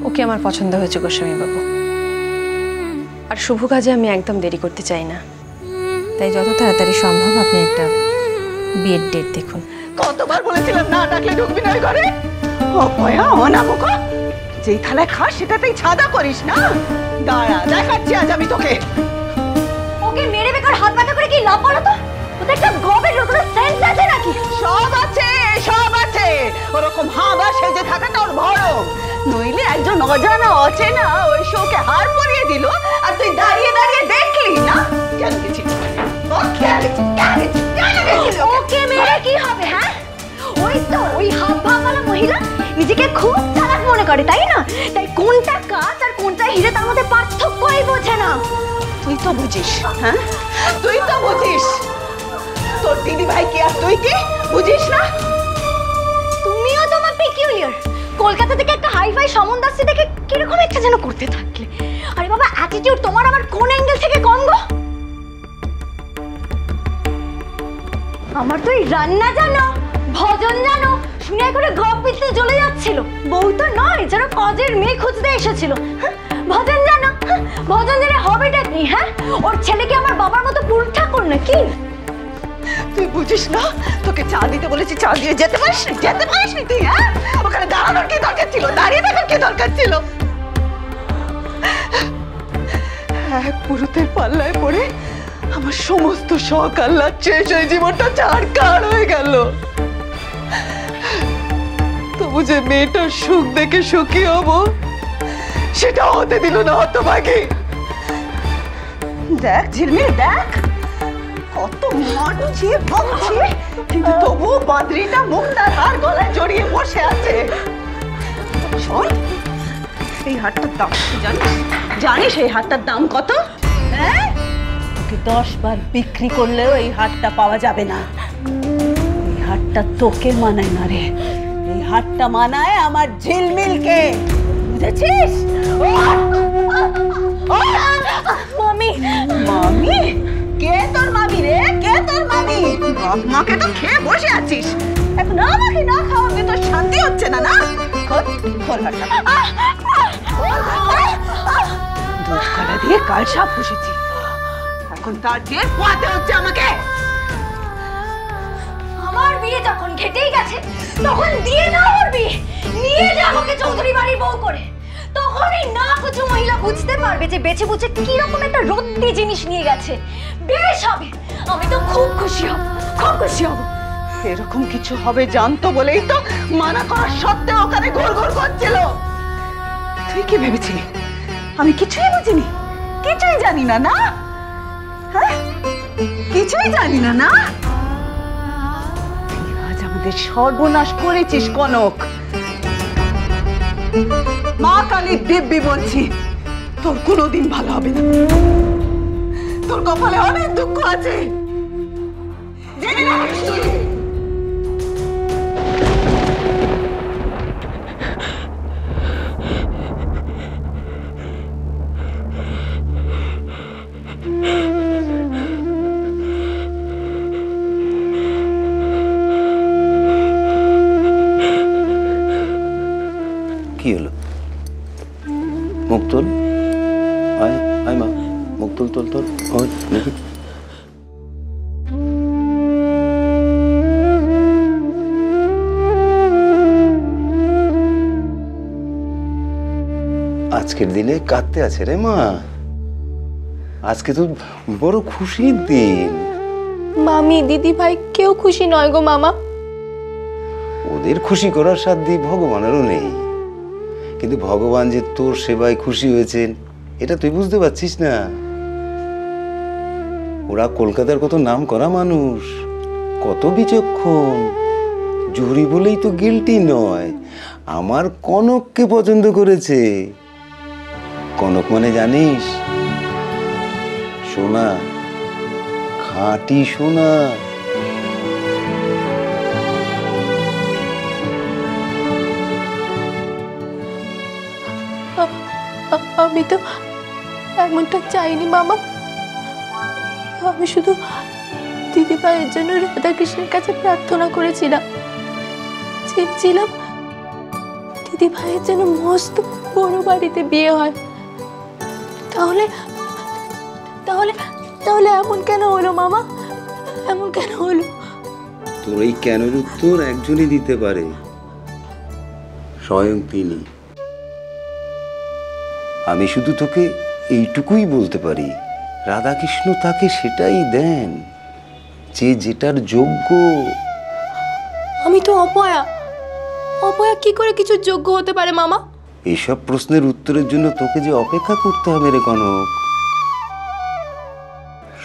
ওকে আমার পছন্দ হয়েছে গোস্বামী বাবু, আর শুভ কাজে আমি একদম দেরি করতে চাই না, তাই যত তাড়াতাড়ি সম্ভব আপনি একটা বিয়ের ডেট দেখুন। কতবার বলেছিলাম না ডাকলে ঢুকবি না ঘরে। অপয়া অনামুখ, যেই থালায় খাস সেটাতেই ছাদা করিস না। দাঁড়া দেখাচ্ছি আজ আমি তোকে। ওকে মেরে বেকার হাত ব্যথা করে কি লাভ বলো তো? ওদের একটা গবের কোনো সেন্স আছে নাকি? সব আছে, সব আছে। ওরকম হাবা সেজে থাকাটা ওর ভরম। নইলে একজন অজানা অচেনা ওই শোকে হার পরিয়ে দিল, আর তুই দাঁড়িয়ে দাঁড়িয়ে দেখলি না। কেন গেছিস? ওকে মেরে কি হবে? হ্যাঁ, ওই তো ওই হাত ভাঙালা মহিলা নিজেকে খুব চালাক মনে করে, তাই না? তাই কোনটা কাজ আর কোনটা হিরে তার মধ্যে পার্থক্যই বোঝে না। তুই তো বুঝিস, হ্যাঁ তুই তো বুঝিস। তোর দিদি ভাই কি আর তুই কি বুঝিস না? তুমিও তোমার পেকিউলিয়ার। কলকাতা থেকে একটা হাইফাই সম্বন্ধ আসছে দেখে কিরকম একটা যেন করতে থাকলে। আরে বাবা, অ্যাটিটিউড তোমার আমার কোন অ্যাঙ্গেল থেকে কম গো? আমার তো এই রান্না জানো, ভজন জানো শুনে করে গপ পিছতে চলে যাচ্ছিল। বউ তো নয়, যারা কাজের মেয়ে খুঁজতে এসেছিল। ভজন জানো, ভজন জানে হবেটা কি? হ্যাঁ, ওর ছেলে কি আমার বাবার মতো পুরুষ ঠাকুর নাকি? তুই বুঝিস না? তোকে চা দিতে বলেছি, চা দিয়ে যেতে পারিসনি, যেতে পারিসনি তুই। হ্যাঁ, ওখানে দাঁড়ানোর কি দরকার ছিল? দাঁড়িয়ে থাকার কি দরকার ছিল? এক পুরুতের পাল্লায় পড়ে আমার সমস্ত শখ আহ্লাদ শেষ হয়ে জীবনটা ছাড়খাড় হয়ে গেল। তবু যে মেয়েটার সুখ দেখে সুখী হব সেটা হতে দিল না হতভাগী। দেখ ঝিলমিল, দেখ কত মানছি বলছি, কিন্তু তবু বাদরিটা মুক্তার হার গলায় জড়িয়ে বসে আছে। শোন, এই হারটার দাম জানিস? জানিস এই হারটার দাম কত? হ্যাঁ, তোকে 10 বার বিক্রি করলেও এই হারটা পাওয়া যাবে না। এই হারটা তোকে মানায় না রে, এই হারটা মানায় আমার ঝিলমিলকে, বুঝেছিস? মামি, মামি? কে তোর মামি রে? কে তোর মামি? মাকে তো খেয়ে বসে আছিস, এখন আমাকে না খাওয়াবে তোর শান্তি হচ্ছে না? না খোল হাটটা। দুধ কলা দিয়ে কাল সাপ পুষেছি, এখন তার দিয়ে পোয়াতে হচ্ছে আমাকে। আমার বিয়ে যখন ঘেটেই গেছে তখন দিয়ে দাও ওর বিয়ে, নিয়ে যা আমাকে চৌধুরী বাড়ির বউ করে। তখনই না কিছু মহিলা বুঝতে পারবে যে বেঁচে বুঝে কিরকম একটা রত্তি জিনিস নিয়ে গেছে। বেশ হবে, আমি তো খুব খুশি হব, খুব খুশি হব। এরকম কিছু হবে জানতো বলেই তো মানা করার সত্ত্বেও ওখানে ঘুর ঘুর করছিল। তুই কি ভেবেছিলি আমি কিছুই বুঝিনি, কিছুই জানি না? না, হ্যাঁ কিছুই জানি না। না, আজ আমাদের সর্বনাশ করেছিস কনক। মা কালীর দিব্যি বলছি, তোর কোনোদিন ভালো হবে না। তোর কপালে অনেক দুঃখ আছে, জেনে রাখিস তুই। কি হলো? মুখ তোল, আয় আয় মা, মুখ তোল তোল তোল। ওই দেখি, আজকের দিনে কাঁদতে আছে রে মা? আজকে তো বড় খুশির দিন। মামি, দিদি ভাই কেউ খুশি নয় গো মামা। ওদের খুশি করার সাধ্য ভগবানেরও নেই, কিন্তু ভগবান যে তোর সেবায় খুশি হয়েছেন এটা তুই বুঝতে পারছিস না। ওরা কলকাতার কত নাম করা মানুষ, কত বিচক্ষণ। জুরি বলেই তো গিল্টি নয়, আমার কনককে পছন্দ করেছে। কনক মানে জানিস? সোনা, খাঁটি সোনা। আমি তো এমনটা চাইনি মামা, আমি শুধু দিদি ভাইয়ের জন্য রাধাকৃষ্ণের কাছে প্রার্থনা করেছিলাম, চেয়েছিলাম দিদি ভাইয়ের যেন মস্ত বড় বাড়িতে বিয়ে হয়। তাহলে তাহলে তাহলে এমন কেন হলো মামা, এমন কেন হলো? তোর এই কেনর উত্তর একজনই দিতে পারে, স্বয়ং তিনি। আমি শুধু তোকে এইটুকুই বলতে পারি, রাধাকৃষ্ণ তাকে সেটাই দেন যে যেটার যোগ্য। আমি তো অপয়া, অপয়া কি করে কিছু যোগ্য হতে পারে মামা? এইসব প্রশ্নের উত্তরের জন্য তোকে যে অপেক্ষা করতে হবে রে কনক।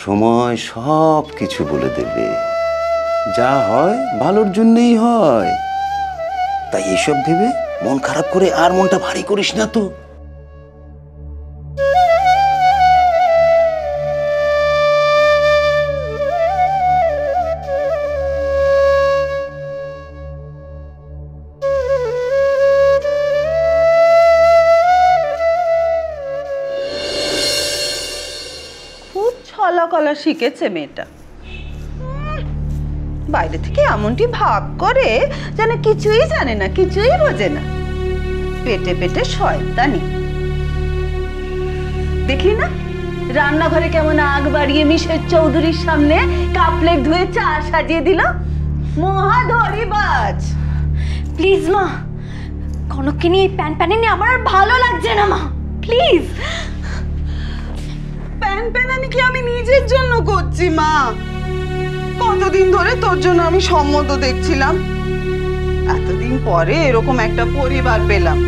সময় সব কিছু বলে দেবে, যা হয় ভালোর জন্যই হয়। তাই এসব ভেবে মন খারাপ করে আর মনটা ভারী করিস না তো। খুব ছলাকলা শিখেছে মেয়েটা। বাইরে থেকে এমনটি ভাব করে যেন কিছুই জানে না, কিছুই বোঝে না। পেটে পেটে শয়তানি। দেখলি না রান্নাঘরে কেমন আগ বাড়িয়ে মিসেস চৌধুরীর সামনে কাপ প্লেট ধুয়ে চা সাজিয়ে দিল। মহা ধরিবাজ। প্লিজ মা, কনককে নিয়ে প্যান প্যানে নিয়ে আমার আর ভালো লাগছে না মা, প্লিজ। প্যান প্যানানি কি আমি নিজের জন্য করছি মা? কতদিন ধরে তোর জন্য আমি সম্মত দেখছিলাম, এতদিন পরে এরকম একটা পরিবার পেলাম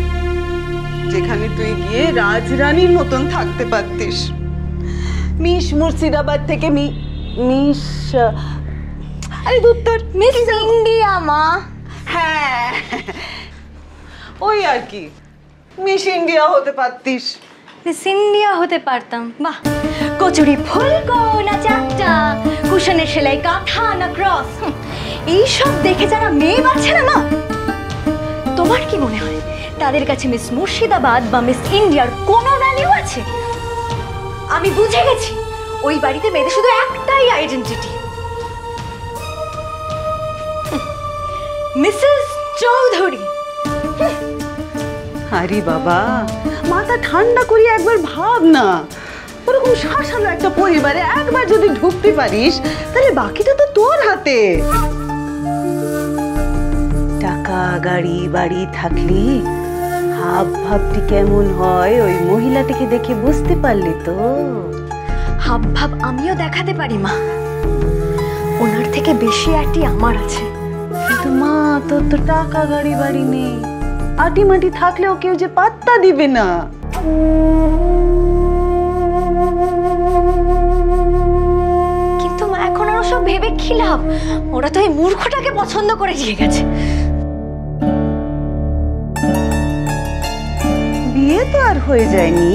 যেখানে তুই গিয়ে রাজরানীর মতন থাকতে পারতিস। মিস মুর্শিদাবাদ থেকে মিস আরে দূর মিস ইন্ডিয়া মা। হ্যাঁ ওই আর কি, মিস ইন্ডিয়া হতে পারতিস। মিস ইন্ডিয়া হতে পারতাম, বাহ। কচুরি ফুলকো না চাপটা, কুশনের সেলাই কাঁথা না ক্রস, এইসব দেখে যারা মেয়ে বাড়ছে না মা, তোমার কি মনে হয় তাদের কাছে মিস মুর্শিদাবাদ বা মিস ইন্ডিয়ার কোনো ভ্যালিউ আছে? আমি বুঝে গেছি ওই বাড়িতে মেয়েদের শুধু একটাই আইডেন্টিটি, মিসেস চৌধুরী। আরে বাবা, মাথা ঠান্ডা করিয়ে একবার ভাব না। ওরকম শাসালো একটা পরিবারে একবার যদি ঢুকতে পারিস তাহলে বাকিটা তো তোর হাতে। টাকা গাড়ি বাড়ি থাকলে হাব ভাবটি কেমন হয় ওই মহিলাটিকে দেখে বুঝতে পারলি তো? হাব ভাব আমিও দেখাতে পারি মা, ওনার থেকে বেশি আটি আমার আছে। কিন্তু মা, তোর তো টাকা গাড়ি বাড়ি নেই, আটি মাটি থাকলেও কেউ যে পাত্তা দিবে না। কিন্তু মা এখন আর সব ভেবে কি লাভ? ওরা তো এই মূর্খটাকে পছন্দ করে দিয়ে গেছে। বিয়ে তো আর হয়ে যায়নি।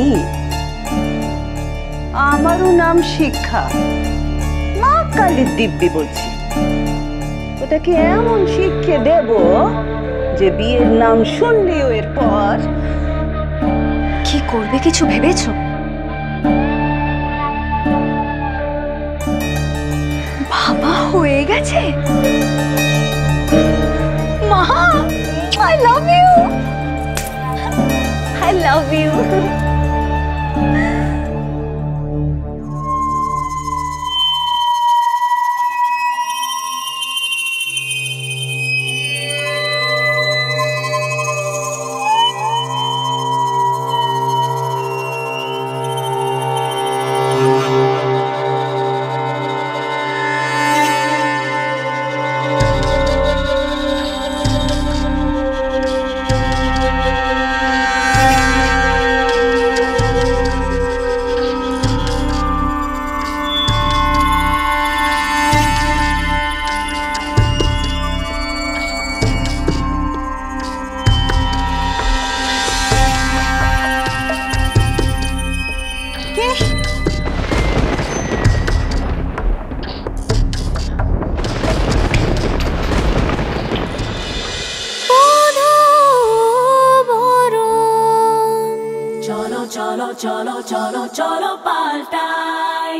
আমারও নাম শিক্ষা, মা কালীর দিব্যি বলছি। ওটাকে এমন শিক্ষা দেব যে বিয়ের নাম শুনলিও এরপর কি করবে কিছু ভেবেছো? বাবা হয়ে গেছে। মা, I love you, I love you. cholo cholo cholo cholo paltai